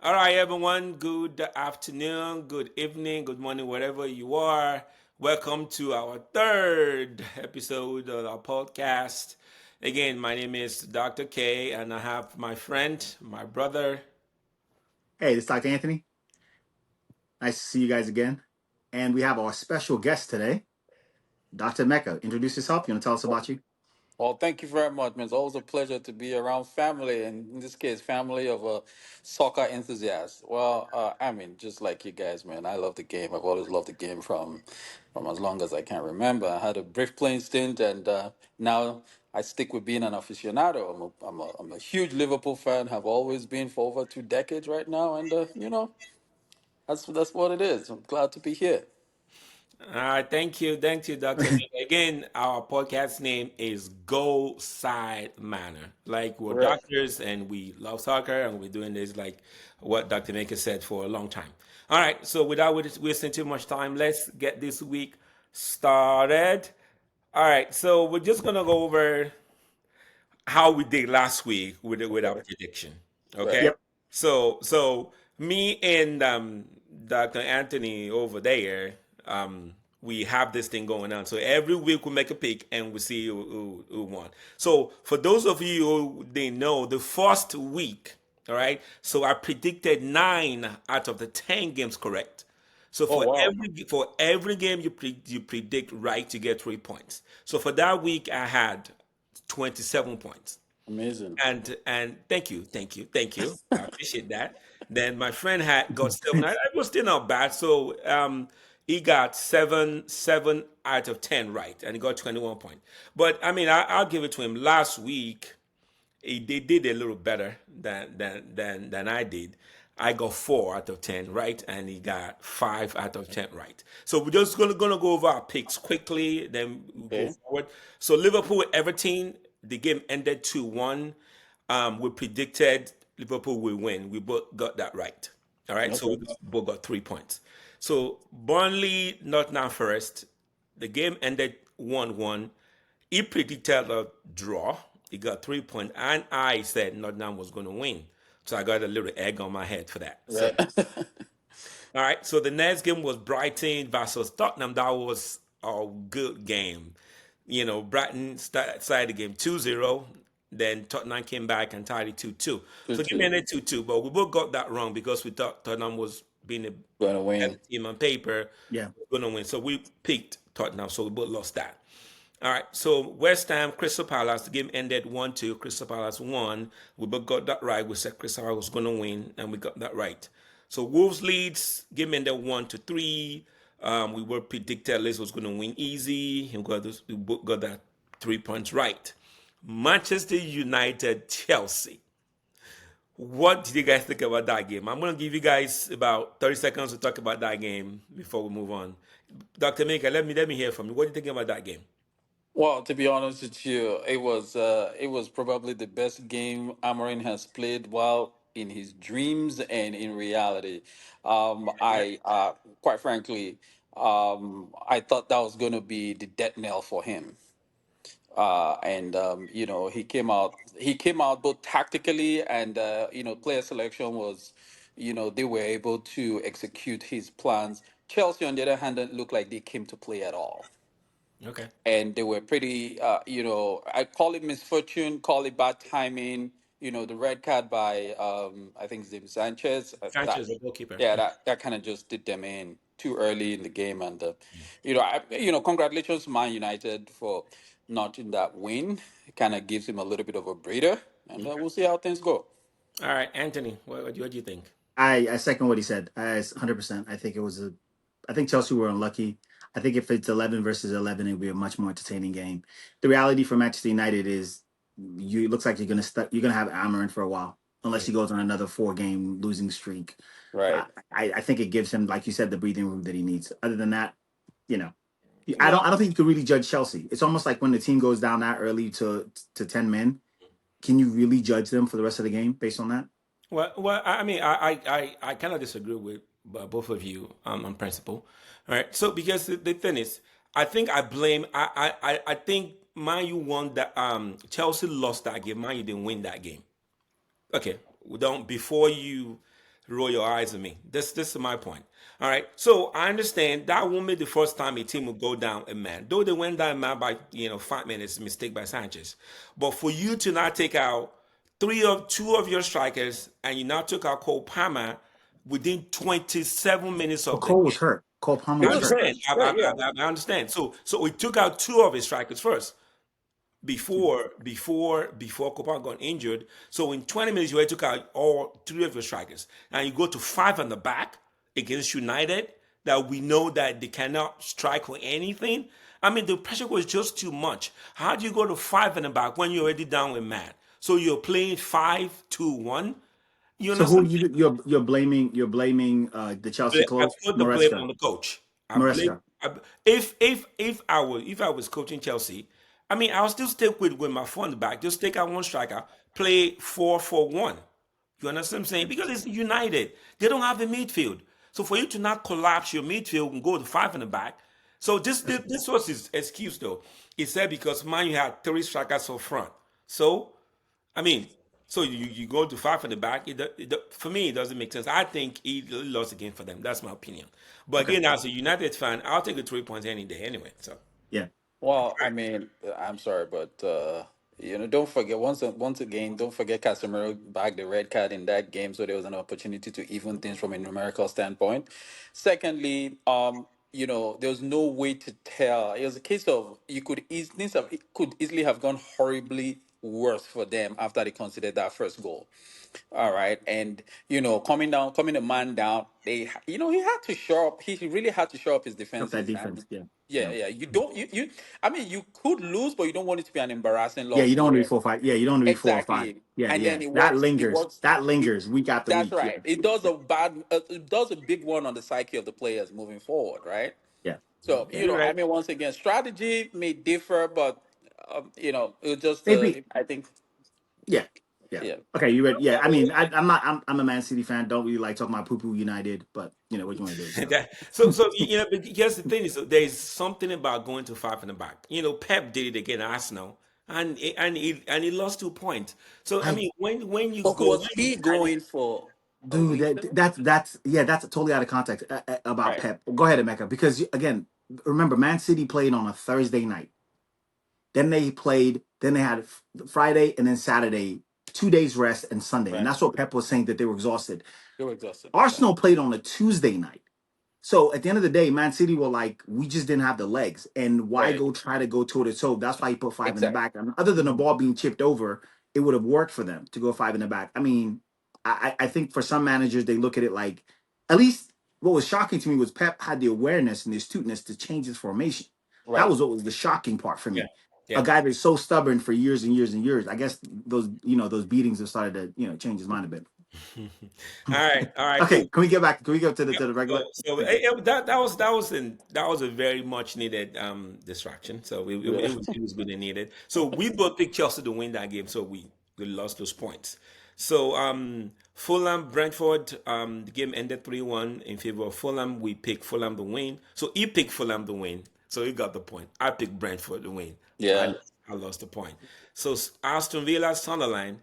All right, everyone. Good afternoon, good evening, good morning, wherever you are. Welcome to our third episode of our podcast. Again, my name is Dr. K, and I have my friend, my brother. Hey, this is Dr. Anthony. Nice to see you guys again. And we have our special guest today, Dr. Mecca. Introduce yourself. You want to tell us about you? Well, thank you very much, man. It's always a pleasure to be around family, and in this case, family of a soccer enthusiast. Well, just like you guys, man, I love the game. I've always loved the game from as long as I can remember. I had a brief playing stint, and now I stick with being an aficionado. I'm a huge Liverpool fan. Have always been for over 2 decades right now, and that's what it is. I'm glad to be here. All right, thank you, Dr. Again, our podcast name is Go Side Manner. Like we're Correct. doctors and we love soccer and we're doing this like what Dr. Maker said for a long time. All right, so without wasting too much time, let's get this week started. All right, so we're just gonna go over how we did last week with our Okay. prediction. Right. Okay, Yep. so me and Dr. Anthony over there, we have this thing going on. So every week we make a pick and we see who won. So for those of you who didn't know, the first week, all right. So I predicted 9 out of the 10 games correct. So Oh wow. for every game you predict right, you get 3 points. So for that week, I had 27 points. Amazing. And thank you. I appreciate that. Then my friend had got seven. I was still not bad. So he got seven out of 10 right, and he got 21 points. But I mean, I'll give it to him. Last week, they did a little better than I did. I got 4 out of 10 right, and he got 5 out of 10 right. So we're just gonna go over our picks quickly, then we'll go Okay. forward. So Liverpool Everton, the game ended 2-1. We predicted Liverpool will win. We both got that right. All right, so we Okay. both got 3 points. So Burnley, Nottingham Forest, the game ended 1-1. He predicted a draw. He got 3 points, and I said Nottingham was going to win. So I got a little egg on my head for that. So, Right. all right. So the next game was Brighton versus Tottenham. That was a good game. Brighton started the game 2-0. Then Tottenham came back and tied it 2-2. Two So the game two. ended 2-2, but we both got that wrong because we thought Tottenham was being a Going to better win. team on paper, Yeah. going to win. So we picked Tottenham, so we both lost that. All right, so West Ham, Crystal Palace, the game ended 1-2. Crystal Palace won. We both got that right. We said Crystal Palace was going to win, and we got that right. So Wolves Leeds, game ended 1-3. We were predicted Leeds was going to win easy. We both got that 3 points right. Manchester United, Chelsea. What did you guys think about that game? I'm going to give you guys about 30 seconds to talk about that game before we move on. Dr. Maker, let me hear from you. What do you think about that game? Well, to be honest with you, it was probably the best game Amarin has played while in his dreams and in reality. I quite frankly, I thought that was going to be the death knell for him. And he came out both tactically and player selection was, they were able to execute his plans. Chelsea, on the other hand, didn't look like they came to play at all, Okay. and they were pretty, I call it misfortune, call it bad timing. The red card by I think Zim Sanchez, that Sanchez, the goalkeeper. yeah, that kind of just did them in too early in the game, and congratulations to Man United for notching that win. It kind of gives him a little bit of a breather, and Okay. we'll see how things go. All right, Anthony, what do you think? I second what he said. 100%. I think Chelsea were unlucky. I think if it's 11 versus 11, it would be a much more entertaining game. The reality for Manchester United is it looks like you're gonna have Amarin for a while, unless Yeah. he goes on another 4 game losing streak. Right. I think it gives him, like you said, the breathing room that he needs. Other than that, you know, I Well, don't think you could really judge Chelsea. It's almost like when the team goes down that early to 10 men. Can you really judge them for the rest of the game based on that? Well, I mean, I kind of disagree with both of you on principle. All right. So because the thing is, I think I blame. I think Man U won that. Chelsea lost that game. Man U didn't win that game. Okay. We don't before you. roll your eyes at me. This is my point. All right. So I understand that won't be the first time a team will go down a man. Though they went down a man by 5 minutes, mistake by Sanchez. But for you to not take out two of your strikers and you now took out Cole Palmer within 27 minutes But of the Cole was game. hurt. Cole Palmer He I was was hurt. understand. hurt. I, Yeah, I, yeah. I understand. So we took out two of his strikers first before Copan got injured. So in 20 minutes, you already took out all three of your strikers, and you go to five on the back against United that we know that they cannot strike or anything. I mean, the pressure was just too much. How do you go to five in the back when you're already down with man? So you're playing 5-2-1. You So who understand? you're blaming the Chelsea I close put the blame Maresca. on the coach. I blame. Maresca. If I was coaching Chelsea, I mean I'll still stick with my four in the back. Just take out one striker, play 4-4-1. You understand what I'm saying? Because it's United. They don't have a midfield. So for you to not collapse your midfield and go to five in the back. So this was his excuse though. He said because man you had three strikers up front. So I mean, so you go to five in the back. For me, it doesn't make sense. I think he lost the game for them. That's my opinion. But Okay. again, as a United fan, I'll take the 3 points any day anyway. So Yeah. Well, I mean, I'm sorry, but don't forget once again, don't forget Casemiro bagged the red card in that game, so there was an opportunity to even things from a numerical standpoint. Secondly, there was no way to tell. It was a case of it could easily have gone horribly worse for them after they conceded that first goal. All right, and coming a man down, he had to show up. He really had to show up his Up that defenses, and defense. Yeah. yeah, Yeah. yeah. You don't you. I mean, you could lose, but you don't want it to be an embarrassing Yeah. loss You don't want to be where 4-5. Yeah. You don't want to be 4 or 5. exactly, Yeah. and Yeah. then it That works. It lingers. works. That It, lingers week after that's week. Yeah. right. It does Yeah. it does a big one on the psyche of the players moving forward, right? Yeah. So Yeah. you're I right. mean, once again, strategy may differ, but it just Maybe. I think Yeah. Yeah. yeah. Okay. You ready? Yeah. I mean, I'm not. I'm a Man City fan. Don't really like talking about poo poo United, but what you want to do. So But here's the thing: is there's something about going to five in the back. Pep did it again at Arsenal, and he lost 2 points. So I I mean, when you But go, was when you he kind of going for a dude, reason? that's yeah, that's totally out of context about Right. Pep. Go ahead, Emeka, because again, remember, Man City played on a Thursday night. Then they had Friday and then Saturday, 2 days rest and Sunday, and Right. that's what Pep was saying that they were exhausted. They were exhausted. Yeah. Arsenal played on a Tuesday night. So at the end of the day, Man City were like, we just didn't have the legs. And why Right. go try to go toe to toe? That's why he put five in the Exactly. back. And other than the ball being chipped over, it would have worked for them to go five in the back. I mean, I think for some managers, they look at it like, at least what was shocking to me was Pep had the awareness and the astuteness to change his formation. That Right. was what was the shocking part for yeah, me. A yeah. guy that's so stubborn for years and years and years. I guess those beatings have started to, change his mind a bit. All right, Okay, cool. can we get back? Can we go to the Yeah. to the regular? Thank you. That was a very much needed distraction. So Yeah. it was good and needed. So we both picked Chelsea to win that game. So we lost those points. So Fulham Brentford the game ended 3-1 in favor of Fulham. We picked Fulham to win. So he picked Fulham to win. So he got the point. I picked Brentford to win. So I Yeah. I lost the point. So Aston Villa Sunderland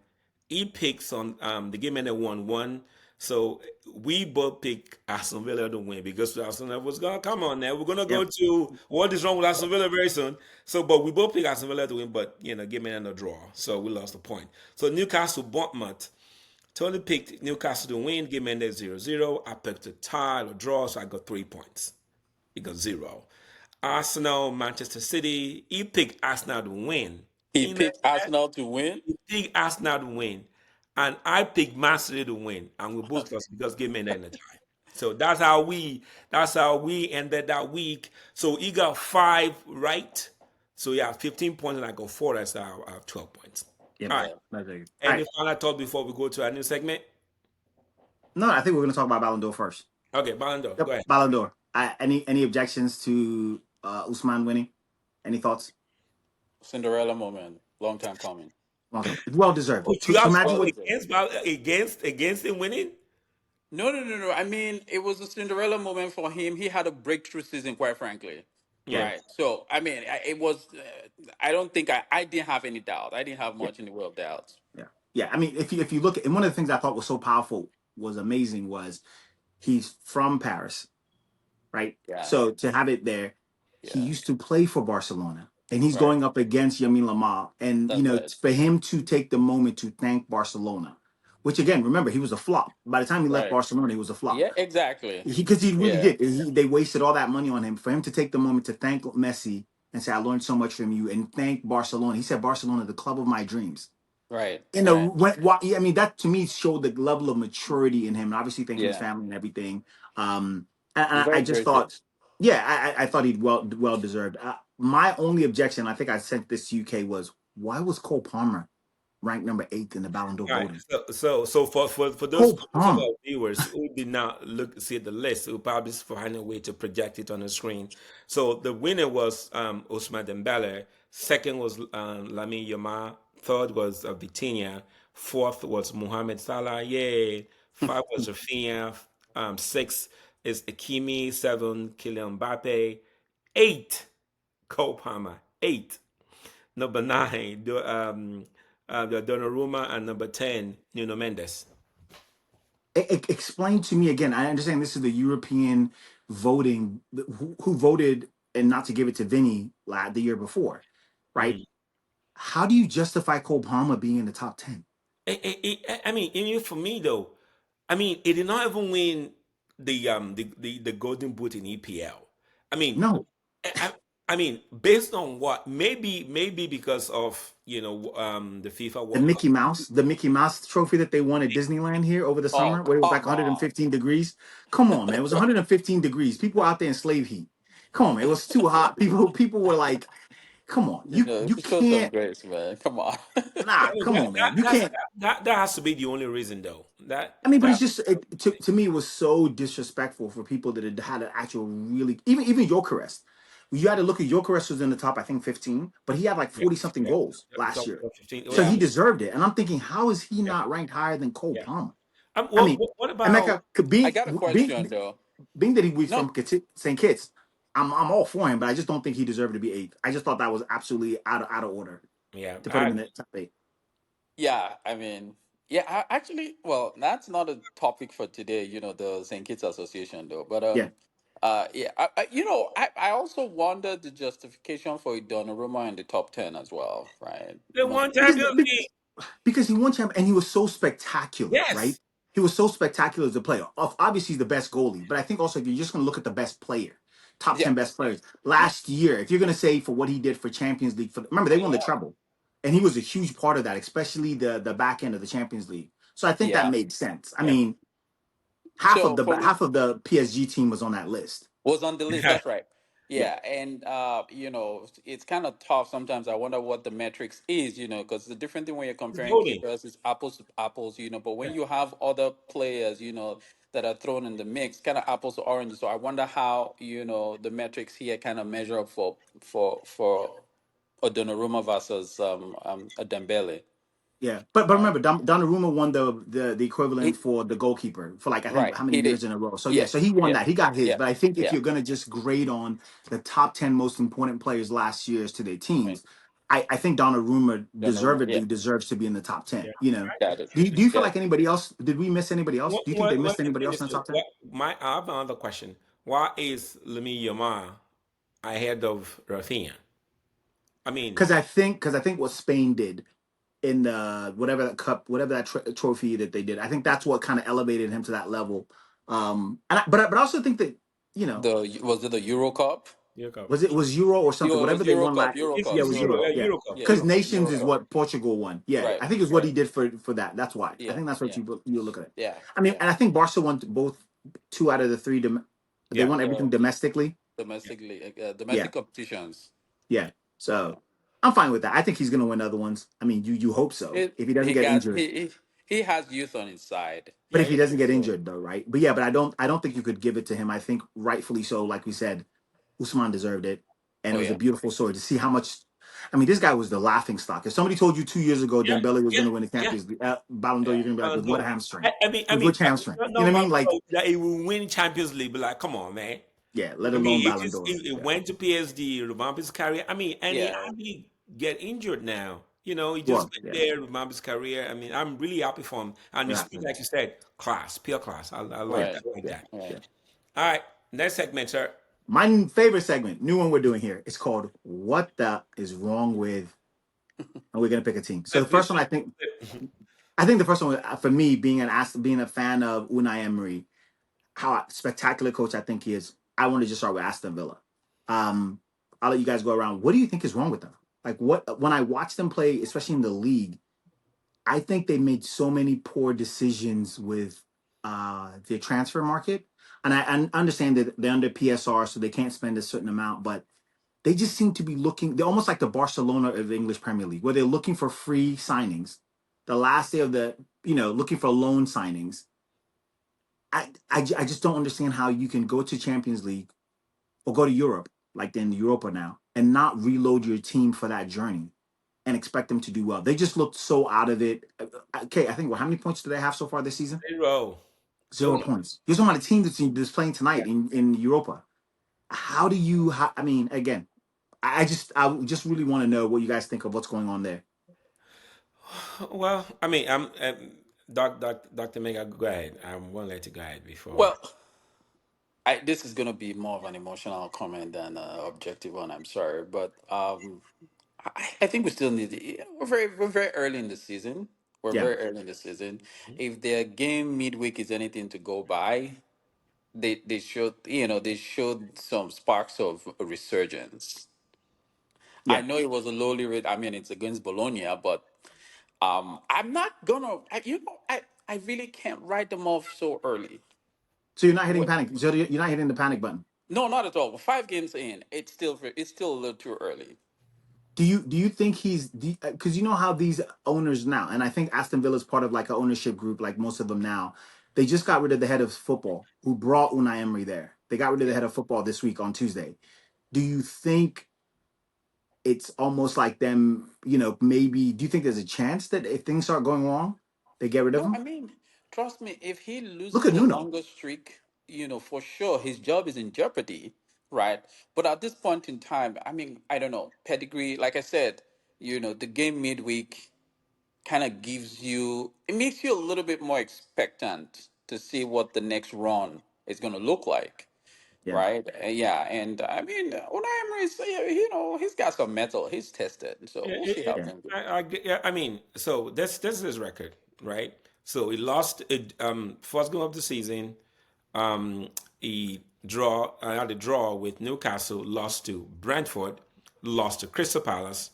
he picks on the game ended 1-1. So we both pick Aston Villa to win because Aston Villa was gonna come on now. We're gonna go Yep. to what is wrong with Aston Villa very soon. So but we both pick Aston Villa to win, but game ended a draw. So we lost the point. So Newcastle Bournemouth. Tony picked Newcastle to win, game ended 0-0. I picked a tie or draw, so I got 3 points. He got 0. Arsenal, Manchester City. He picked Arsenal to win. He You know picked Arsenal to win. he picked Arsenal to win, and I picked Man City to win, and we both lost because game ended in a tie. So that's how we ended that week. So he got 5 right. So yeah, 15 points, and I got 4. That's our 12 points. Yeah, All man. right. Yeah. That's very good. All Any right. final thought before we go to our new segment? No, I think we're going to talk about Ballon d'Or first. Okay, Ballon d'Or, Yep, go ahead. Ballon d'Or. Any objections to Usman winning? Any thoughts? Cinderella moment. Long time coming. Welcome. It's well deserved. Oh, To, you to have imagine Well what deserved. against him winning? No. I mean, it was a Cinderella moment for him. He had a breakthrough season, quite frankly. yeah, Yeah. Right. So, I mean, it was. I don't think I didn't have any doubt. I didn't have yeah, much in the way of doubts. yeah, yeah. I mean, if you look at, and one of the things I thought was so powerful, was amazing was he's from Paris, right? Yeah, So to have it there, he yeah, used to play for Barcelona, and he's right. going up against Yamin Lamar, and That's right. for him to take the moment to thank Barcelona, which again, remember, he was a flop. By the time he left Right. Barcelona, he was a flop. Yeah, exactly. He really Yeah, did. They wasted all that money on him. For him to take the moment to thank Messi and say, "I learned so much from you," and thank Barcelona. He said, "Barcelona, the club of my dreams." right, You know, right. yeah, I mean, that to me showed the level of maturity in him, and obviously thanking his Yeah, family and everything. And I very just thought, gracious. yeah, I thought he'd well deserved. My only objection, I think I sent this to UK, was why was Cole Palmer ranked number 8 in the Ballon d'Or All right. voting? So for Cole those of Palmer. our viewers who did not see the list, we'll probably find a way to project it on the screen. So the winner was Ousmane Dembele. Second was Lamine Yamal. Third was Vitinha. Fourth was Mohamed Salah. Yay. Five was Rafinha. Six is Hakimi. Seven, Kylian Mbappe. Eight, Cole Palmer. Eight. Number nine, the Donnarumma, and number 10, Nuno Mendes. Explain to me again. I understand this is the European voting. Who voted and not to give it to Vinny the year before, right? Mm. How do you justify Cole Palmer being in the top 10? I mean, even for me though, I mean, it did not even win the Golden Boot in EPL. I mean, No, I, I I mean, based on what? Maybe because of the FIFA World Cup. The Mickey Mouse trophy that they won at Disneyland here over the Oh, summer, where it was like come on. 115 degrees. Come on, man. It was 115 degrees. People were out there in slave heat. Come on, man. It was too hot. People were like, come on. You know, You show some can't. grace, man. Come on. Nah, I mean, come on, man. You can't. that has to be the only reason though. I mean, but That it's just to me it was so disrespectful for people that had an actual really even Jokeres. You had to look at Jokeres was in the top, I think 15, but he had like yeah 40 something yeah goals yeah, last top, year, top 15. so Yeah. he deserved it. And I'm thinking, how is he Yeah not ranked higher than Cole yeah. Palmer? I What mean, what about Emeka could I got a question though. being that he was No, from St. Kitts, I'm all for him, but I just don't think he deserved to be eighth. I just thought that was absolutely out of order yeah? to put him in the top eight. yeah, I mean, yeah, actually, well, that's not a topic for today, the St. Kitts Association though. But Yeah, yeah, I also wondered the justification for Donnarumma in the top 10 as well, right? They Most won because Champions League. because he won champ and he was so spectacular, right? Yes. He was so spectacular as a player. Obviously, he's the best goalie, but I think also if you're just going to look at the best player, top Yeah, 10 best players Yeah. last year, if you're going to say for what he did for Champions League, remember they won the treble, and he was a huge part of that, especially the back end of the Champions League. So I think that yeah. made sense. I Yeah. mean, So for me, half of the PSG team was on that list. was on the list. Yeah. That's right. Yeah, Yeah, and it's kind of tough sometimes. I wonder what the metrics is, because the different thing when you're It's comparing voting. keepers is apples to apples, but when Yeah. you have other players, that are thrown in the mix, kind of apples to oranges. So I wonder how the metrics here kind of measure up for a Donnarumma versus a Dembele. yeah. But Right. remember, Donnarumma won the equivalent He, for the goalkeeper for like I think right. how many He did. years in a row. So yeah, Yeah. so he won Yeah. that. He got his. Yeah. But I think if Yeah. you're gonna just grade on the top 10 most important players last year's to their I mean, teams, I think Donnarumma Donnarumma. Yeah. deservedly deserves to be in the top 10. Yeah. You know. Got it. Do you feel Yeah. like anybody else? Did we miss anybody else? Do you think they Let missed me anybody else finish in the this. top 10? I have another question. Why is Lamine Yamal ahead of Rafinha? I mean, Because I think what Spain did in the whatever that cup, whatever that trophy that they did, I think that's what kind of elevated him to that level. But I also think that you know Was it the Euro Cup? Euro Cup. was Euro or something, It was whatever they Euro won Cup. last. Euro It's, Yeah, Cup. it it's was Euro Euro, Euro. Cup. Yeah, Euro Cup. Yeah. because Euro Cup. Nations Euro is Cup. what Portugal won. Yeah, Right. I think it's what he Right. did for that. That's why I Yeah. think that's what Yeah. you look at it. Yeah. I mean, Yeah. and I think Barca won both two out of the three. They Yeah. won everything The domestically. domestic Yeah, competitions. yeah. So I'm fine with that. I think he's gonna win other ones. I mean, you hope so It if he doesn't he get got injured. he has youth on his side. But Yeah. if he doesn't get So injured, though, right? But yeah, but I don't think you could give it to him. I think rightfully so. Like we said, Usman deserved it, and oh it was a yeah. beautiful story to see how much. I mean, this guy was the laughing stock. If somebody told you 2 years ago Yeah. Dembele was Yeah. going to win the Yeah. Champions League, Ballon d'Or, Yeah. you're going to be like, with what No. hamstring? I With mean, which hamstring? You no know what I matter mean? Like, that he will win Champions League, but like, come on, man. yeah, let I alone mean, Ballon d'Or. it Yeah. went to PSG, revamped his career. I mean, and he Yeah. hardly get injured now. You know, he just Well, went yeah, there, remember his career. I mean, I'm really happy for him. And we're his happy. speech, like you said, class, pure class. I Yeah, like Right. that. I like yeah, that. yeah. Right. All right, next segment, sir. My favorite segment, new one we're doing here. It's called "What the is wrong with," and we're gonna pick a team. So the Flip, flip, first one, flip. I think the first one for me, being a fan of Unai Emery, how spectacular coach I think he is. I want to just start with Aston Villa. Um, I'll let you guys go around. What do you think is wrong with them? Like what when I watch them play, especially in the league, I think they made so many poor decisions with their transfer market. And I understand that they're under PSR, so they can't spend a certain amount, but they just seem to be looking, they're almost like the Barcelona of the English Premier League, where they're looking for free signings. The last day of looking for loan signings. I just don't understand how you can go to Champions League or go to Europe, like in Europa now, and not reload your team for that journey and expect them to do well. They just looked so out of it. Okay, I think how many points do they have so far this season? 0. 0 Zero. points. Here's on a team that's playing tonight in Europa. How do you? I mean, again, I just really want to know what you guys think of what's going on there. Well, I mean, Dr. Mega, go ahead. I'm going to let you go ahead before. Well, this is gonna be more of an emotional comment than an objective one. I'm sorry, but I think we still need. We're very early in the season. We're Yeah, very early in the season. If their game midweek is anything to go by, they showed they showed some sparks of a resurgence. I yeah. know it was a lowly rate. I mean, it's against Bologna, but I'm not gonna. I really can't write them off so early. So you're not hitting What? panic. So you're not hitting the panic button. No, not at all. 5 games in, it's still a little too early. Do you think he's because you know how these owners now, and I think Aston Villa is part of like an ownership group, like most of them now. They just got rid of the head of football who brought Unai Emery there. They got rid of the Yeah. head of football this week on Tuesday. Do you think it's almost like them? Maybe do you think there's a chance that if things start going wrong, they get rid of No, I him? mean, trust me, if he Look loses at a Nuno. longer streak, for sure his job is in jeopardy, right? But at this point in time, I mean, I don't know, pedigree, like I said, the game midweek kind of it makes you a little bit more expectant to see what the next run is going to look like, Yeah, right? Yeah, and I mean, Unai Emery is, he's got some metal. He's tested, so Yeah, we'll see how yeah. things go. yeah, I mean, so this is his record, right? So he lost it first game of the season. He had a draw with Newcastle, lost to Brentford, lost to Crystal Palace,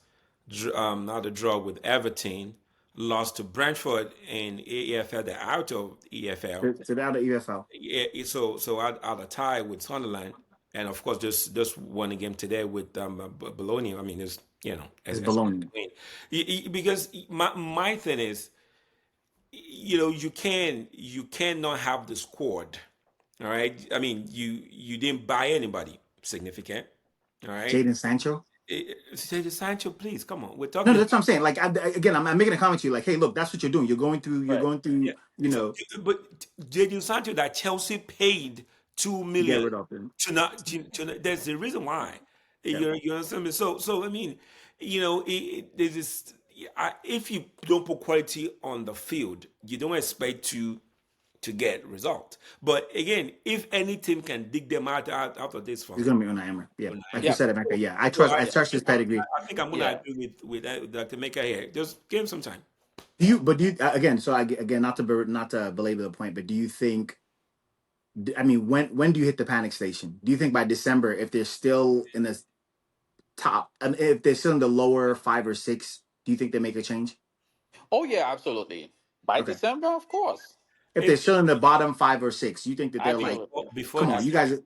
had a draw with Everton, lost to Brentford in EFL. They're out of EFL. To the other EFL Yeah, so I had a tie with Sunderland, and of course just won a game today with Bologna. I mean, it's is as Bologna. win. Because my thing is, you cannot have the squad. All right, I mean you didn't buy anybody significant. All right, Jadon Sancho. say to Sancho, please come on. We're No, talking. that's what I'm saying. Like again, I'm making a comment to you. Like, hey, look, that's what you're doing. You're going through. You're Right. going through. Yeah. But Jadon Sancho that Chelsea paid two To get million rid of him. there's a reason why. Yeah. You understand me? So I mean, there's this. If you don't put quality on the field, you don't expect to get result. But again, if any team can dig them out of this He's fun, gonna be Unai Emery. Yeah, like you Yeah. said, Emeka. Yeah, I so trust. I trust his pedigree. I think I'm gonna Yeah. agree with Dr. Maker here. Just give him some time. Do you? But do you again? So again, not to belabor the point, but do you think? I mean, when do you hit the panic station? Do you think by December, if they're still in the top, I mean, if they're still in the lower 5 or 6, do you think they make a change? Oh yeah, absolutely. By Okay. December, of course. If they're If still in the bottom 5 or 6, you think that they're like, Absolutely. before come on, this you guys.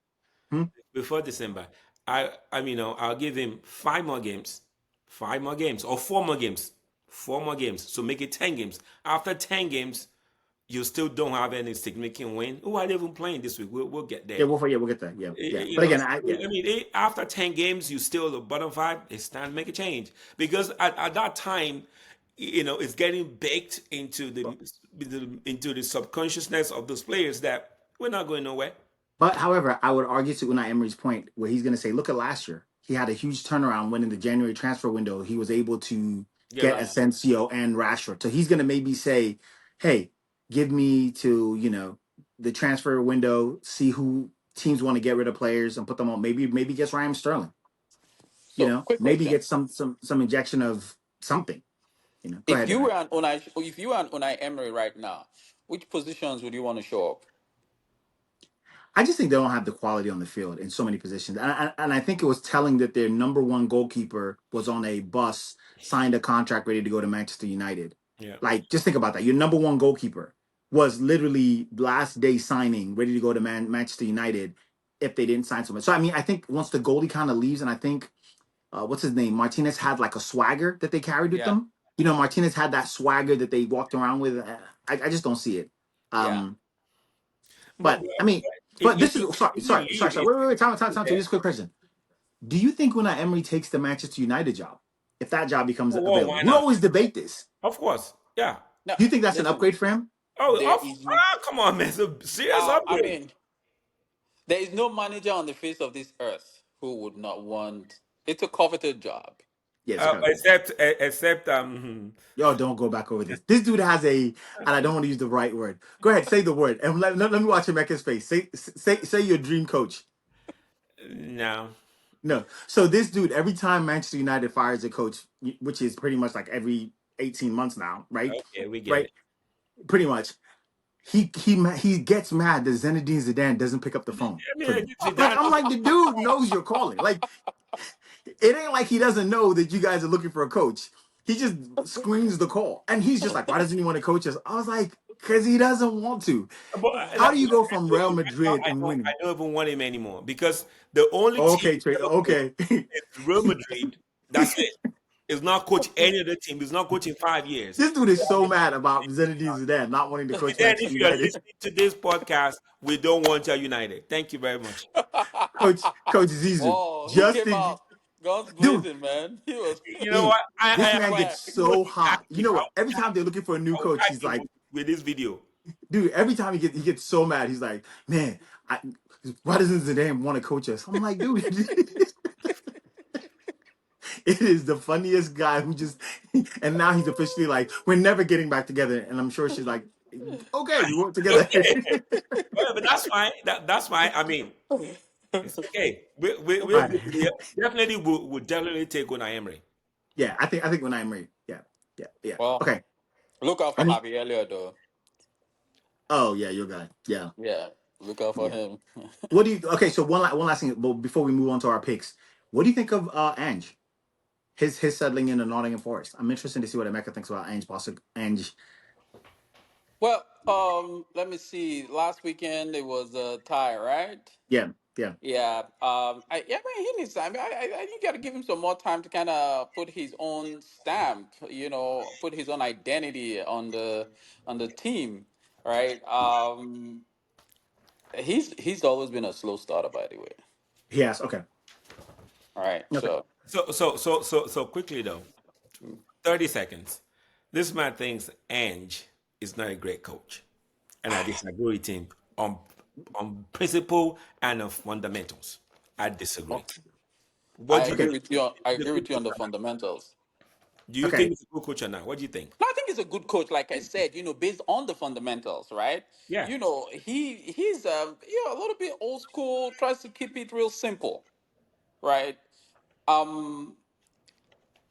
Hmm? before December, I'll give him 5 more games, 5 more games, or 4 more games, 4 more games. So make it 10 games. After 10 games, you still don't have any significant win. Who are they even playing this week? We'll get there. We'll get there. Yeah, yeah. You But know, again, so, I mean, after 10 games, you still the bottom five. It's time to make a change because at that time, it's getting baked into the subconsciousness of those players that we're not going nowhere. But however, I would argue to Unai Emery's point where he's going to say, look at last year. He had a huge turnaround when in the January transfer window he was able to Get get right. Asensio and Rashford. So he's going to maybe say, "Hey, give me to the transfer window, see who teams want to get rid of players and put them on. Maybe gets Ryan Sterling. So, quick Maybe question: get some injection of something. Go If ahead, you Devin. were an Unai Emery right now, which positions would you want to show up? I just think they don't have the quality on the field in so many positions. And I think it was telling that their number one goalkeeper was on a bus, signed a contract, ready to go to Manchester United. Yeah. Like, just think about that. Your number one goalkeeper was literally last day signing, ready to go to Manchester United if they didn't sign someone. So, I mean, I think once the goalie kind of leaves, and I think, what's his name? Martinez had like a swagger that they carried with Yeah, them. Martinez had that swagger that they walked around with. I just don't see it. yeah. Um, But but I mean, if but you this is leave, sorry. it's Wait. Time. there. Just a quick question. Do you think when Emery takes the Manchester United job, if that job becomes Oh, available, why we not? always debate this. Of course. Yeah. No, Do you think that's an listen. upgrade for him? There is, Come on, man. It's a serious I upgrade. mean, there is no manager on the face of this earth who would not want. It's a coveted job. Yes. Okay. Except Y'all don't go back over this. This dude has and I don't want to use the right word. Go ahead, say the word, and let me watch him make his face. Say your dream coach. no. No. So this dude, every time Manchester United fires a coach, which is pretty much like every 18 months now, right? Okay, we get Right. it. Pretty much. He gets mad that Zinedine Zidane doesn't pick up the phone I mean, for me. Like Zidane, I'm like the dude knows you're calling. Like it ain't like he doesn't know that you guys are looking for a coach. He just screens the call, and he's just like, "Why doesn't he want to coach us?" I was like, "Cause he doesn't want to." but How do you go from Real Madrid and I winning? don't even want him anymore because the only team Okay, Trey. he's ever coached Okay, is Real Madrid. That's it. He's not coach any other team. He's not coaching 5 years. this dude is so mad about Zinedine Zidane not wanting to coach Then, Manchester if you are United. listening to this podcast, we don't want you united. Thank you very much. Coach Zizou, Oh, he came Justin, out guns dude. blazing, man. He was You know E, what? this I man swag. gets will so tag hot. You him. know what? Every time they're looking for a new I will coach, tag he's him like, with this video. dude, every time he gets so mad, he's like, man, I, why doesn't Zidane want to coach us? I'm like, dude, it is the funniest guy who just, and now he's officially like, we're never getting back together. And I'm sure she's like, okay, we work together. Okay, well, but that's fine. That's fine. I mean, it's okay. All We'll right. definitely will definitely take on Emery. Yeah, I think when I'm ready. Yeah. Well, Okay. look out for Any? Harvey Elliott, though. Oh yeah, your guy. Yeah, Yeah, look out for yeah. him. What do you? Okay, so one last thing, but before we move on to our picks, what do you think of Ange? His settling in the Nottingham Forest. I'm interested to see what Emeka thinks about Ange Boss. Ange. Well, let me see. Last weekend it was a tie, right? Yeah, yeah. Yeah. Yeah, I mean, he needs time. You got to give him some more time to kind of put his own stamp. Put his own identity on the team, right? He's always been a slow starter, by the way. He has. Okay. All right, Okay. so So quickly though, 30 seconds. This man thinks Ange is not a great coach, and I disagree with him on principle and on fundamentals. I disagree. What I do you agree Okay. think? with you. I He's a agree good with you on coach the or not? fundamentals. Do you think Okay. he's a good coach or not? What do you think? No, I think he's a good coach. Like I said, based on the fundamentals, right? Yeah. He's a little bit old school. Tries to keep it real simple, right? Um,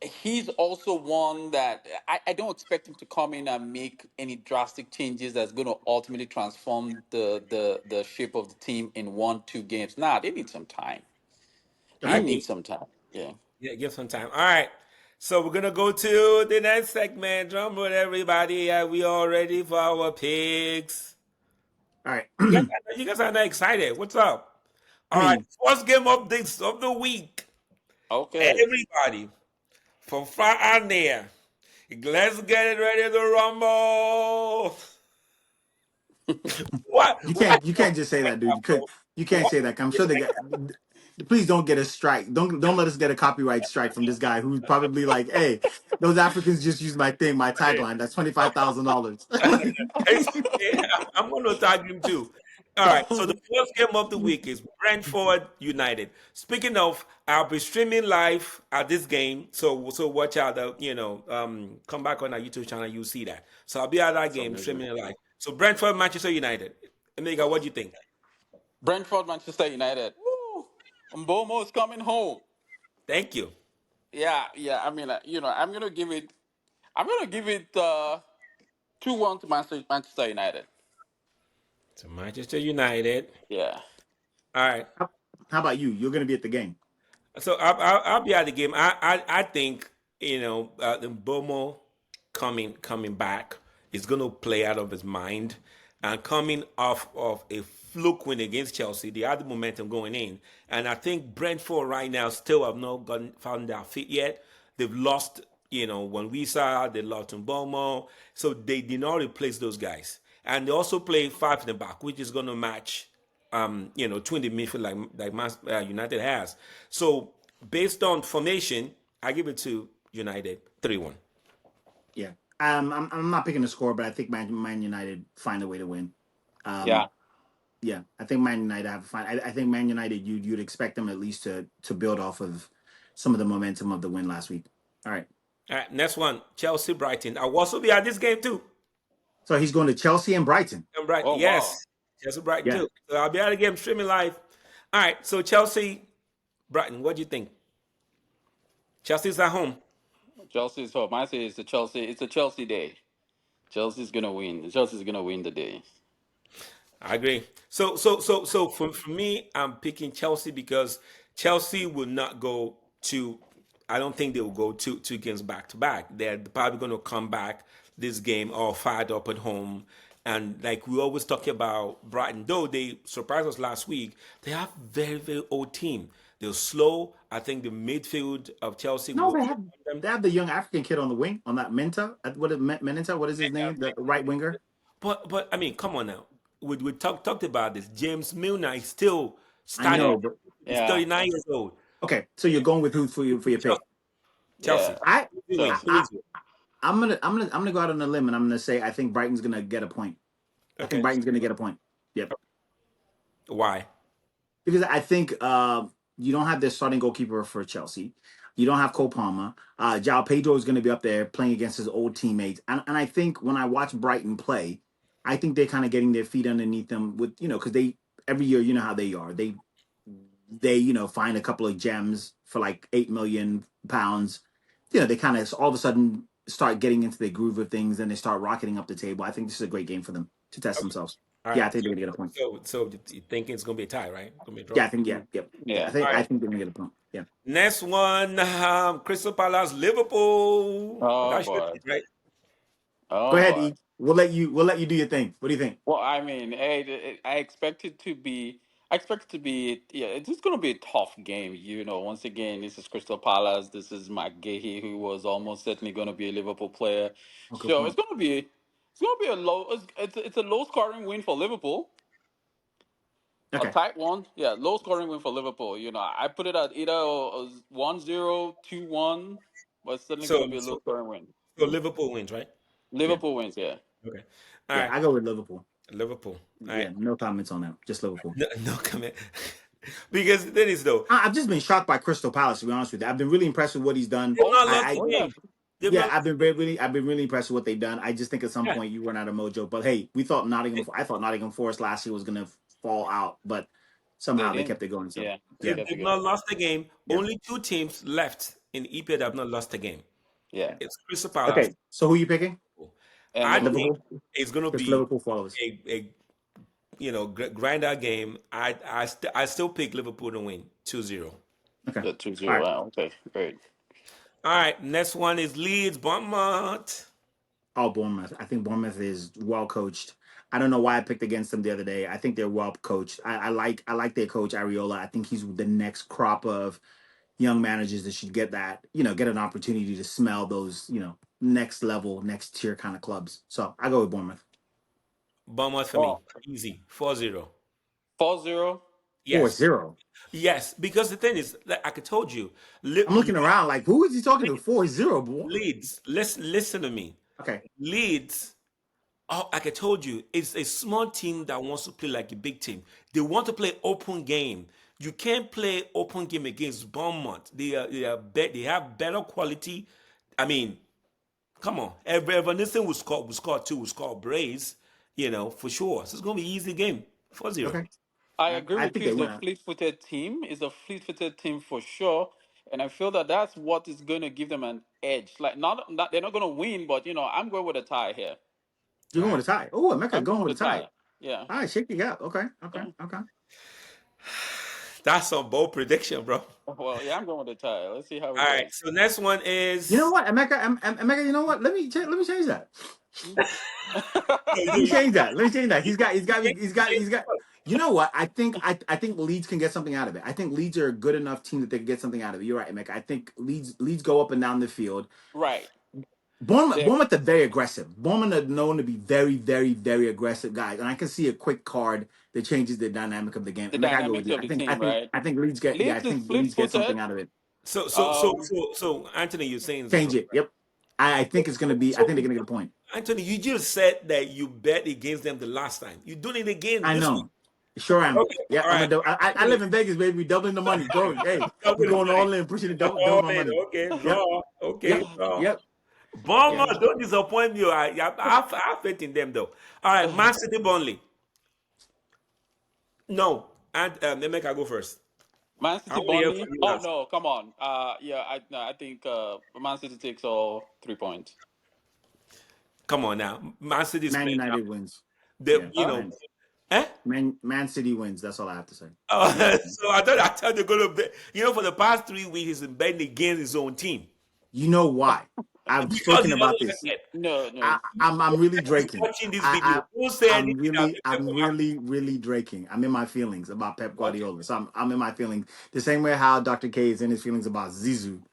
he's also one that I don't expect him to come in and make any drastic changes that's going to ultimately transform the shape of the team in 1 2 games. Nah, they need some time. I He Okay. needs agree. some time. Yeah. Yeah, give some time. All right. So we're gonna go to the next segment. Drum roll, everybody. Are we all ready for our picks? All right. You guys are not excited. What's up? I All right. mean, First game of the week. Okay. Everybody from far and near. Let's get it ready to rumble. What? Why? you can't just say that, dude. You can't say that. I'm sure they got. Please don't get a strike. Don't let us get a copyright strike from this guy who's probably like, hey, those Africans just used my thing, my tagline. That's $25,000. It's okay. I'm going to tag him too. All right. So the first game of the week is Brentford United. Speaking of, I'll be streaming live at this game. So watch out. Come back on our YouTube channel. You'll see that. So I'll be at that So game amazing. streaming it live. So Brentford Manchester United. Emeka, what do you think? Brentford, Manchester United. Woo! Mbomo is coming home. Thank you. Yeah, yeah. I mean, I'm gonna give it. I'm gonna give it 2-1 to Manchester United. So Manchester United. Yeah, All right. How about you? You're going to be at the game. So I'll be at the game. I think the Bomo coming back is going to play out of his mind, and coming off of a fluke win against Chelsea, they had the momentum going in, and I think Brentford right now still have not gotten found their feet yet. They've lost. When we saw they lost in Bomo, so they did not replace those guys, and they also play five in the back, which is going to match twin the midfield like United has. So based on formation, I give it to United 3-1. Yeah. I'm not picking the score, but I think Man United find a way to win. yeah. Yeah, I think Man United have fine. I think Man United you'd expect them at least to build off of some of the momentum of the win last week. All right. All right, next one, Chelsea Brighton. I'll also be at this game too. So he's going to Chelsea and Brighton. And Brighton, Oh wow. yes, Chelsea Brighton Yeah. too. So I'll be at the game streaming live. All right, so Chelsea Brighton, what do you think? Chelsea's at home. Chelsea's home. I say it's a Chelsea. It's a Chelsea day. Chelsea's gonna win. Chelsea's gonna win the day. I agree. So for me, I'm picking Chelsea because Chelsea will not go to. I don't think they will go two games back to back. They're probably going to come back this game all fired up at home. And like we always talk about Brighton, though they surprised us last week, they have very old team. They're slow. I think the midfield of Chelsea No, will they have overcome them. they have the young African kid on the wing on that Menta. Menenta? What is his name? The right winger. But I mean, come on now. We talked about this. James Milner is still I starting. know, Yeah, but He's yeah, 39 years old. okay. So you're going with who for your Chelsea. pick? Chelsea. yeah. I Who wins? Who I wins? I'm gonna go out on a limb and I'm gonna say I think Brighton's gonna get a point. I think Okay. Brighton's gonna get a point. Yep. Why? Because I think you don't have their starting goalkeeper for Chelsea. You don't have Cole Palmer. João Pedro is going to be up there playing against his old teammates. And I think when I watch Brighton play, I think they're kind of getting their feet underneath them with, because they, every year, you know how they are. They find a couple of gems for like £8 million. They kind of all of a sudden start getting into the groove of things and they start rocketing up the table. I think this is a great game for them to test Okay. themselves. All Yeah, I right. think they're going to get a point. So you think it's gonna be a tie, right? Gonna be a Yeah, draw. I think yep. Yeah, I Yeah. think All I right. think they're gonna get a point. Yeah. Next one, Crystal Palace, Liverpool. Oh That should boy. be right. Go Oh ahead, boy. E. We'll let you do your thing. What do you think? Well, I mean, I expect it to be. I expect it to be. Yeah, it's just going to be a tough game. Once again, this is Crystal Palace. This is McGahey, who was almost certainly going to be a Liverpool player. Oh, good So it's point. going to be. It's going to be a low. It's a low scoring win for Liverpool. A Okay. tight one. Yeah, low scoring win for Liverpool. I put it at either 1-0, 2-1, but it's certainly going to So be a low so, scoring win. so Liverpool wins, right? Yeah. Liverpool wins. Yeah. Okay. All Yeah, right. I go with Liverpool. Liverpool. All Yeah, right. no comments on that. Just Liverpool. No comment. Because the thing is though, I've just been shocked by Crystal Palace, to be honest with you. I've been really impressed with what he's done. they've Oh not yeah. lost I the Oh yeah. game. They've yeah, not I've been really impressed with what they've done. I just think at some yeah. point you run out of mojo. But hey, I thought Nottingham Forest last year was gonna fall out, but They somehow they didn't. kept it going. So Yeah. They yeah, kept it They've going. not lost the game. yeah. Only two teams left in EPL that have not lost the game. Yeah. It's Crystal Palace. Okay, so who are you picking? And I think Liverpool. Liverpool? it's going to Just be Liverpool followers. a grinder game. I still pick Liverpool to win 2-0. Okay. The two All zero. right. Wow. Okay. Great. All right, next one is Leeds Bournemouth. Oh, Bournemouth. I think Bournemouth is well coached. I don't know why I picked against them the other day. I think they're well coached. I like their coach Ariola. I think he's the next crop of young managers that should get an opportunity to smell those, next level, next tier kind of clubs. So I go with Bournemouth. Bournemouth for me, Oh, easy 4-0. 4-0. Four Yes, zero. yes. Because the thing is, like I told you, I'm looking around like, who is he talking to? 4-0, boy. Leeds. Listen to me. Okay. Leeds Oh, like I told you, it's a small team that wants to play like a big team. They want to play open game. You can't play open game against Bournemouth. They have better quality. I mean, come on. Evan Nilsson will score two, will score brace, for sure. So it's gonna be an easy game. 4-0. Okay. I I, agree I with think you. they It's a win. fleet-footed team. It's a fleet-footed team for sure, and I feel that that's what is going to give them an edge. Like not they're not going to win, but I'm going with a tie here. All You're going right. with a tie. Oh, Emeka I'm going going with with a a tie. tie. Yeah. All right, shake the gap. Okay. Okay. Yeah. Okay. That's some bold prediction, bro. Well, yeah, I'm going with a tie. Let's see how it All right. goes. So next one You know is what, Emeka, you know what? Let me change that. Mhm. Let me change that. Let me change that. He's got. You know what? I think Leeds can get something out of it. I think Leeds are a good enough team that they can get something out of it. You're right, Emeka. I think Leeds go up and down the field. Right. They're, Bournemouth are very aggressive. Bournemouth are known to be very, very, very aggressive guys, and I can see a quick card that changes the dynamic of the game. the Emeka, I go with dynamics you. of I the think I team, think right? I think Leeds get yeah. I Leeds is think Leeds get fleet-footed. something out of it. Um, so Anthony, you're saying it's a Change draw. it. Yep. I think it's gonna be. I think they're gonna get a point. Anthony, you just said that you bet against them the last time. You're doing it again I this week. know. Sure am. Okay, Yeah, all I'm right. a. I live in Vegas, baby. Doubling the money. Go. Hey, we Double the going money. all in, pushing it, All doubling my in. money. Okay, Yep. draw. Okay, Yep. draw. Yep. Yeah. Bournemouth, don't disappoint me. I have faith in them, though. All right, Man City, Burnley. No, and let me go first. Man I City, want to hear Burnley. from you Oh last. no, come on. Yeah, I think Man City takes all 3 points. Come on now, Man City is Man playing now. United wins. The Yeah. you Huh? know, Man eh? Man City wins. That's all I have to say. Yeah. So I thought they're gonna bet. For the past 3 weeks, he's been betting against his own team You know why? I've because spoken he about doesn't like this. it. No, no. I'm really He's draking. watching this video. Don't say anything that makes them I'm go happy. really draking. I'm in my feelings about Pep Okay. Guardiola. So I'm in my feelings. The same way how Dr. K is in his feelings about Zidane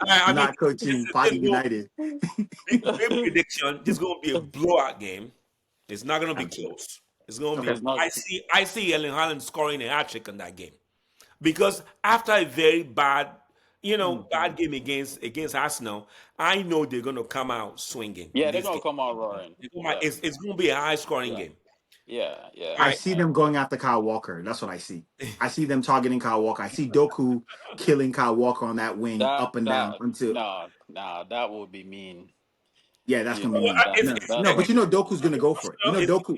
I mean, not coaching this Party will United. big prediction. This is going to be a blowout game. It's not going to be Um, close. It's going to be. Okay. It's not. I see Erling Haaland scoring a hat trick in that game because after a very bad, Mhm. bad game against Arsenal, I know they're going to come out swinging in Yeah, they're this gonna game. come out roaring. Yeah, It's going to be a high scoring yeah, game. yeah, yeah. All I right. see them going after Kyle Walker. That's what I see. I see them targeting Kyle Walker. I see Doku killing Kyle Walker on that wing That up and down that until no, no, that would be mean. yeah, that's You gonna be know mean. that It's, No, it's, no, that's but not. you know Doku's gonna go for it. You know it's, Doku.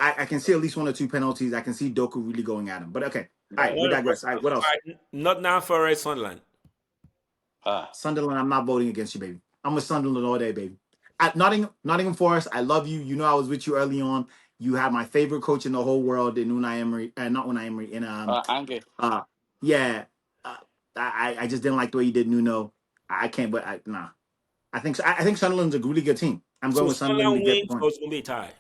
I can see at least one or two penalties. I can see Doku really going at him. But okay, all right, we Right. digress. All right, what all else? right, not now for Sunderland. Ah, Sunderland. I'm not voting against you, baby. I'm with Sunderland all day, baby. At Nottingham Forest, I love you. You know I was with you early on. You have my favorite coach in the whole world in Unai Emery. Not Unai Emery. In Ange. uh yeah. Uh, I just didn't like the way you did Nuno. I can't. But nah. I think Sunderland's a really good team. I'm going So with Sunderland to Sunderland get the wins, point. or it's going to be a tie.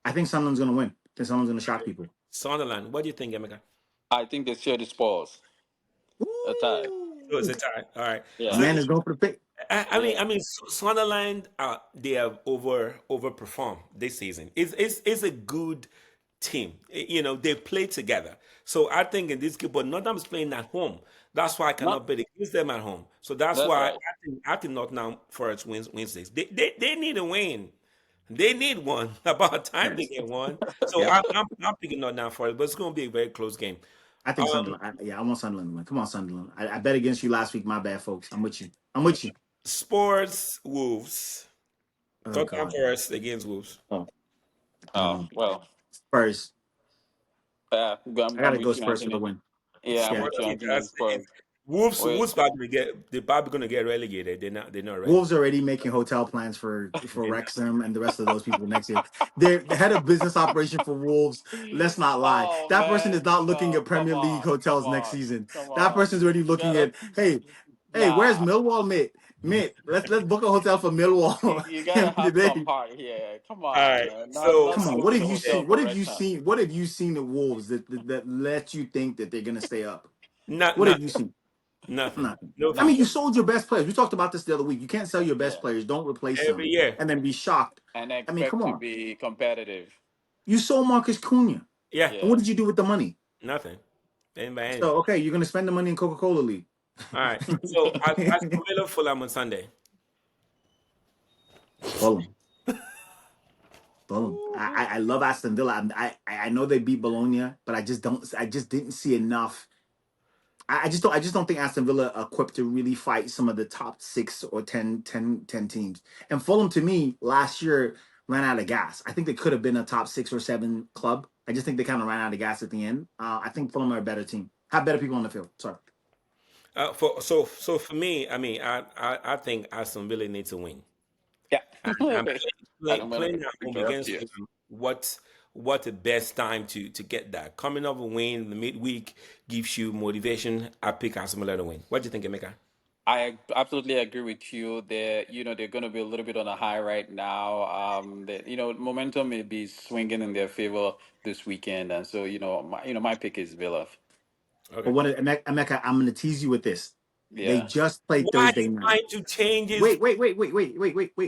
I think Sunderland's gonna win. I think Sunderland's gonna shock people. Sunderland. What do you think, Emeka? I think they share the spoils. A tie. So it's Ooh. a tie. All right. A Yeah, So man is going for the pick. yeah. I mean, Sunderland, they have overperformed this season. It's a good team. They play together. So I think in this game, but Nottingham is playing at home. That's why I Not. cannot bet against them at home. So that's That's why right. I think Nottingham Forest wins this. They need a win. They need one. About time they Yes. get one. So Yep. I'm picking Nottingham Forest, but it's going to be a very close game. I think Um, Sunderland. I want Sunderland to win. Come on, Sunderland. I bet against you last week. My bad, folks. I'm with you. I'm with you. Sports Wolves. Oh Tottenham God. Forest against Wolves. Oh. Oh well. Spurs. I I'm gotta go with you, Spurs for the Anthony. win. Yeah, I'm Yeah. with you, Anthony. That's Spurs. Wolves. Wait. Wolves probably they're probably gonna get relegated. They're not ready. Wolves already making hotel plans for Wrexham and the rest of those people next year. They're the head of business operation for Wolves. Let's not lie. Oh That person is man, not looking no, at Premier League come hotels next on, season. come That on. person's already You looking gotta, at, hey, where's nah. Millwall, mate? Mate, let's book a hotel for You, Millwall. you gotta And have some they, heart here. Come All on, right. man. Not So not come to on, go what book have a you hotel seen? for Wrexham. What have you seen at Wolves that let you think that they're gonna stay up? not What have you nothing. seen? Nothing. Nothing. No I mean, you future. sold your best players. We talked about this the other week. You can't sell your best Yeah, players. Don't replace Every them year. and then be shocked. and I mean, expect come to on. be competitive. You sold Marcus Cunha. Yeah. And what Yeah. did you do with the money? Nothing. They didn't buy So, anything. okay, you're going to spend the money in Coca-Cola League. All right. So Aston Villa Fulham on Sunday. Fulham. Fulham. I love Aston Villa. I know they beat Bologna, but I just didn't see enough. I just don't think Aston Villa are equipped to really fight some of the top 6 or 10 teams. And Fulham, to me, last year ran out of gas. I think they could have been a top 6 or 7 club. I just think they kind of ran out of gas at the end. I think Fulham are a better team, have better people on the field. Sorry. So for me, I mean, I think Aston Villa needs to win. Yeah. And I'm gonna playing take at a home picture of against you. Fulham, what the best time to get that? Coming off a win, the midweek gives you motivation. I pick Aston Villa to win. What do you think, Emeka? I absolutely agree with you. They're going to be a little bit on a high right now. Momentum may be swinging in their favor this weekend, and so my pick is Villa. But Okay. what Emeka, I'm going to tease you with this. They Yeah. just played Why are Thursday you night. trying to change his? Wait.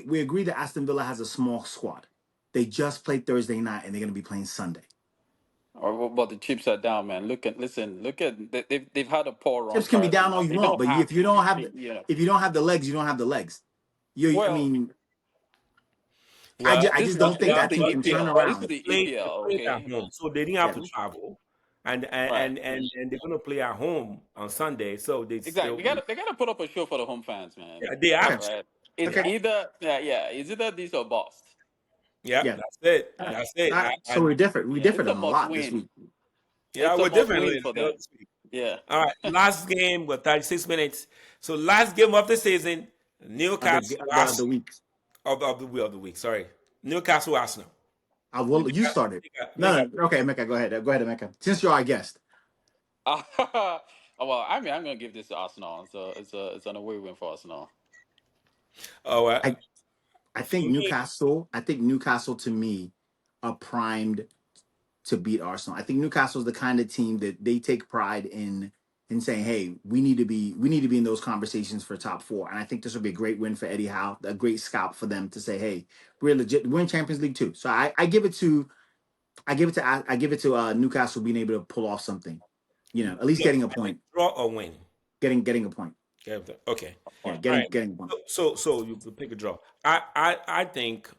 We agree that Aston Villa has a small squad. They just played Thursday night, and they're going to be playing Sunday. Or but the chips are down, man. Look at they've had a poor run Chips can be currently. down Now all you they want, don't but have if you don't have they, you know. if you don't have the legs, you don't have the legs. I Well, mean, Well, I this just is the don't think this is well, that the team well, can they, turn EPL. well, This is around. the they EPL. played at Okay. home, so they didn't have Yeah, to travel, and Right. and they're gonna play at home on Sunday, so they Exactly. still They gotta put up a show for the home fans, man. yeah, they okay, have to. Right. They It's have, okay, either it's either this or bust. yeah, yeah. that's it. Yeah. That's it. So we're different. We Yeah. differed It's a on a must lot this win. week. Yeah, It's a we're must different. win for them. This week. Yeah. All right, last game with 36 minutes. So last game of the season, Of Newcastle the week. of the week. Sorry, Newcastle Arsenal. I will. You Mega, started. mega. No. Okay, Emeka, go ahead. Go ahead, Emeka. Since you're our guest, Well, I mean, I'm gonna give this to Arsenal. So it's an away win for Arsenal. Oh, I I for think me, Newcastle. I think Newcastle to me are primed to beat Arsenal. I think Newcastle's the kind of team that they take pride in saying, "Hey, we need to be in those conversations for top 4." And I think this will be a great win for Eddie Howe, a great scalp for them to say, "Hey, we're legit. We're in Champions League too." So I give it to Newcastle being able to pull off something. At least getting a point. draw or win. Getting a point. Okay. Yeah, Point. All right. getting a point. So you pick a draw. I think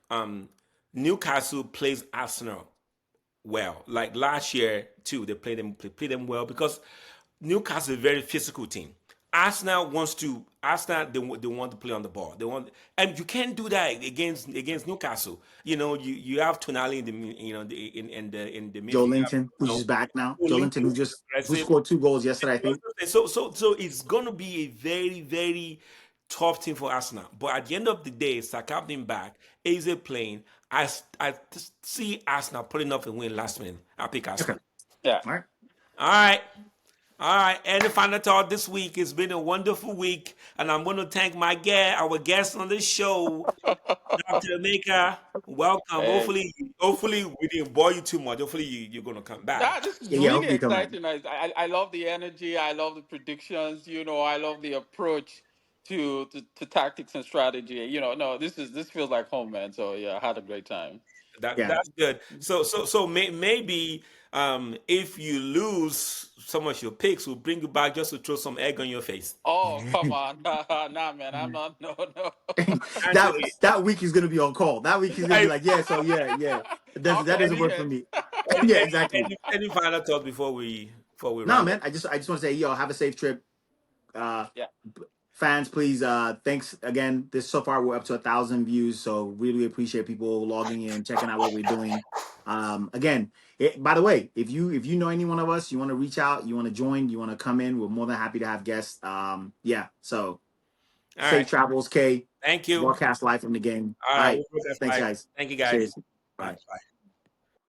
Newcastle plays Arsenal well. Like last year too, they played them well because Newcastle is a very physical team. Arsenal they want to play on the ball. They want, and you can't do that against Newcastle. You have Tonali in the in the Joe midfield. Linton, who's just back now. Joe Linton, Linton who aggressive. scored 2 goals yesterday, I think. So it's gonna be a very, very tough team for Arsenal. But at the end of the day, Saka being back, Eze playing, I see Arsenal putting up a win last minute. I pick Okay. Arsenal. Yeah. All right. All right. All right. And the final thought this week. It's been a wonderful week. And I'm gonna thank our guest on the show, Dr. Maker. Welcome. And Hopefully we didn't bore you too much. Hopefully you're gonna come back. this is Yeah, really hopefully come back. exciting. I love the energy. I love the predictions. I love the approach to tactics and strategy. No, this feels like home, man. So yeah, I had a great time. Yeah. That's good. So maybe if you lose some of your picks, we'll bring you back just to throw some egg on your face. Oh, come on. Nah, man. I'm not. No, no. Anyway, that week he's gonna be on call. That week he's gonna be I, like, yeah, so yeah. That Uncle doesn't work for Peanuts. me. any, Yeah, any, exactly. any final thoughts before we No, round up? man. I just want to say, yo, have a safe trip. Uh, Yeah. Fans, please. Thanks again. This so far we're up to 1,000 views, so really appreciate people logging in, checking out what we're doing. Again, by the way, if you know any one of us, you want to reach out, you want to join, you want to come in, we're more than happy to have guests. Yeah. So All safe right. travels, K. Thank you. Broadcast live from the game. All All right. right. We'll broadcast Thanks, live. guys. Thank you, guys. Cheers. All Bye. right. Bye.